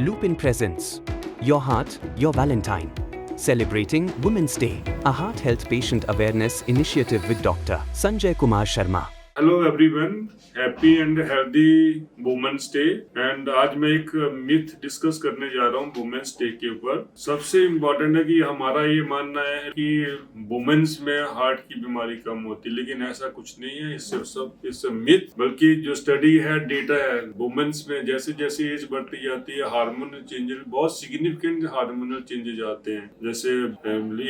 Lupin presents Your Heart, Your Valentine. Celebrating Women's Day, a heart health patient awareness initiative with Dr. Sanjay Kumar Sharma. Hello everyone, happy and healthy women's day. And आज मैं एक myth discuss करने जा रहा हूँ women's day के ऊपर। सबसे इम्पोर्टेंट है कि हमारा ये मानना है कि वुमेन्स में हार्ट की बीमारी कम होती है, लेकिन ऐसा कुछ नहीं है। इससे मिथ, बल्कि जो स्टडी है, डेटा है, वुमेन्स में जैसे जैसे एज बढ़ती जाती है हार्मोनल चेंजेस, बहुत सिग्निफिकेंट हार्मोनल चेंजेस आते हैं। जैसे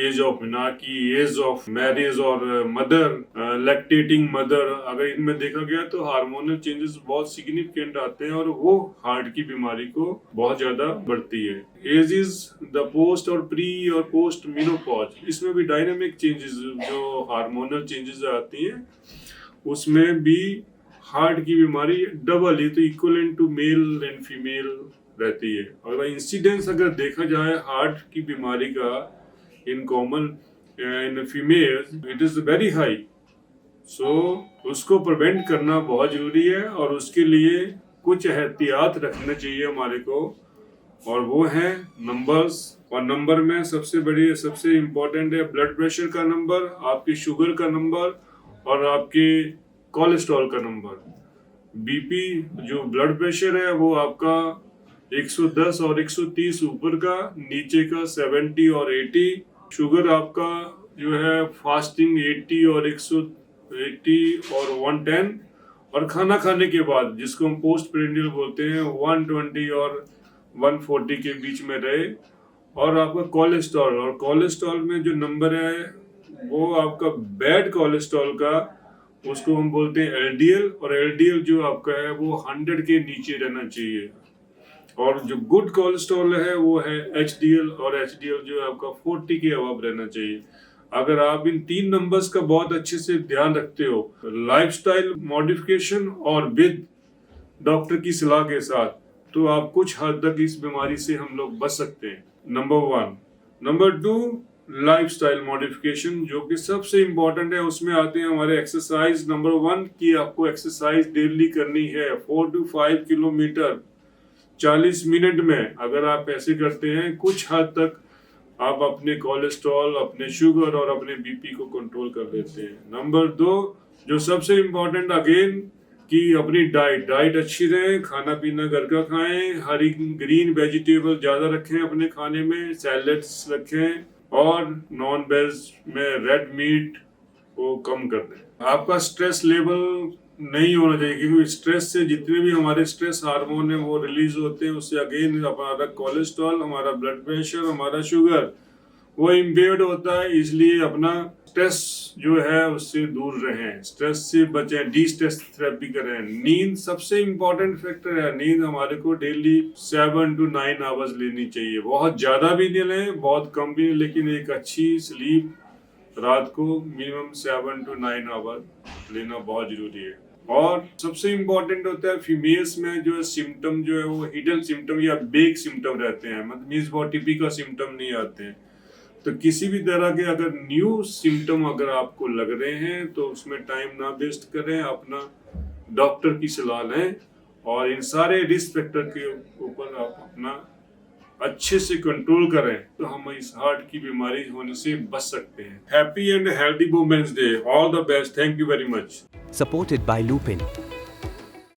एज ऑफ की एज ऑफ मैरिज और मदर, लैक्टेटिंग मदर, अगर इनमें देखा गया तो हार्मोनल चेंजेस बहुत सिग्निफिकेंट आते हैं और वो हार्ट की बीमारी को बहुत ज्यादा बढ़ती है। एज इज द पोस्ट और प्री और पोस्ट मेनोपॉज, इसमें भी डायनामिक चेंजेस, जो हार्मोनल चेंजेस आती हैं उसमें भी हार्ट की बीमारी डबल है, तो equivalent to male and female रहती है। अगर इंसिडेंस अगर देखा जाए हार्ट की बीमारी का in common in female, it is very high. So उसको प्रिवेंट करना बहुत जरूरी है और उसके लिए कुछ एहतियात रखना चाहिए हमारे को, और वो है नंबर्स। और नंबर में सबसे इम्पोर्टेंट है ब्लड प्रेशर का नंबर, आपकी शुगर का नंबर और आपके कोलेस्ट्रॉल का नंबर। बीपी, जो ब्लड प्रेशर है वो आपका 110 और 130 ऊपर का, नीचे का 70 और 80। शुगर आपका जो है फास्टिंग 80 और 110, और खाना खाने के बाद, जिसको हम पोस्ट प्रेंडियल बोलते हैं, 120 और 140 के बीच में रहे। और आपका कोलेस्ट्रॉल में जो नंबर है वो आपका बैड कोलेस्ट्रॉल का, उसको हम बोलते हैं एलडीएल, और एलडीएल जो आपका है वो 100 के नीचे रहना चाहिए। और जो गुड कोलेस्ट्रॉल है वो है एचडीएल, और एचडीएल जो है आपका 40 के अबव रहना चाहिए। अगर आप इन 3 नंबर्स का बहुत अच्छे से ध्यान रखते हो, लाइफस्टाइल मॉडिफिकेशन और विद डॉक्टर की सलाह के साथ, तो आप कुछ हद तक इस बीमारी से हम लोग बच सकते हैं। नंबर 1। नंबर 2, लाइफस्टाइल मॉडिफिकेशन, जो कि सबसे इम्पोर्टेंट है। उसमें आते हैं हमारे एक्सरसाइज। नंबर 1 की आपको एक्सरसाइज डेली करनी है, 4 to 5 किलोमीटर 40 मिनट में। अगर आप ऐसे करते हैं, कुछ हद तक आप अपने कोलेस्ट्रॉल, अपने शुगर और अपने बीपी को कंट्रोल कर लेते हैं। नंबर 2, जो सबसे इम्पोर्टेंट अगेन, कि अपनी डाइट अच्छी रहे, खाना पीना घर का खाएं, हरी ग्रीन वेजिटेबल ज्यादा रखें अपने खाने में, सैलेड्स रखें, और नॉन वेज में रेड मीट को कम कर दें। आपका स्ट्रेस लेवल नहीं होना चाहिए, क्योंकि स्ट्रेस से जितने भी हमारे स्ट्रेस हार्मोन है वो रिलीज होते हैं। उससे अगेन हमारा कोलेस्ट्रॉल, हमारा ब्लड प्रेशर, हमारा शुगर वो इम्पेयर्ड होता है। इसलिए अपना स्ट्रेस जो है उससे दूर रहें, स्ट्रेस से बचें, डी स्ट्रेस थेरेपी करें। नींद सबसे इम्पोर्टेंट फैक्टर है। नींद हमारे को डेली 7 to 9 आवर्स लेनी चाहिए। बहुत ज्यादा भी नहीं लें, बहुत कम भी नहीं, लेकिन एक अच्छी स्लीप रात को मिनिमम 7 to 9 आवर लेना बहुत जरूरी है। और सबसे इम्पोर्टेंट होता है फीमेल्स में जो सिम्टम जो है वो हिडन सिम्टम या बेग सिम्टम रहते हैं, मतलब मीन्स बहुत टिपिकल सिम्टम नहीं आते हैं। तो किसी भी तरह के अगर न्यू सिम्टम अगर आपको लग रहे हैं तो उसमें टाइम ना वेस्ट करें, अपना डॉक्टर की सलाह लें, और इन सारे रिस्क फैक्टर के ऊपर आप अपना अच्छे से कंट्रोल करें, तो हम इस हार्ट की बीमारी होने से बच सकते हैं। Happy and healthy women's day. All the best. Thank you very much. Supported by Lupin.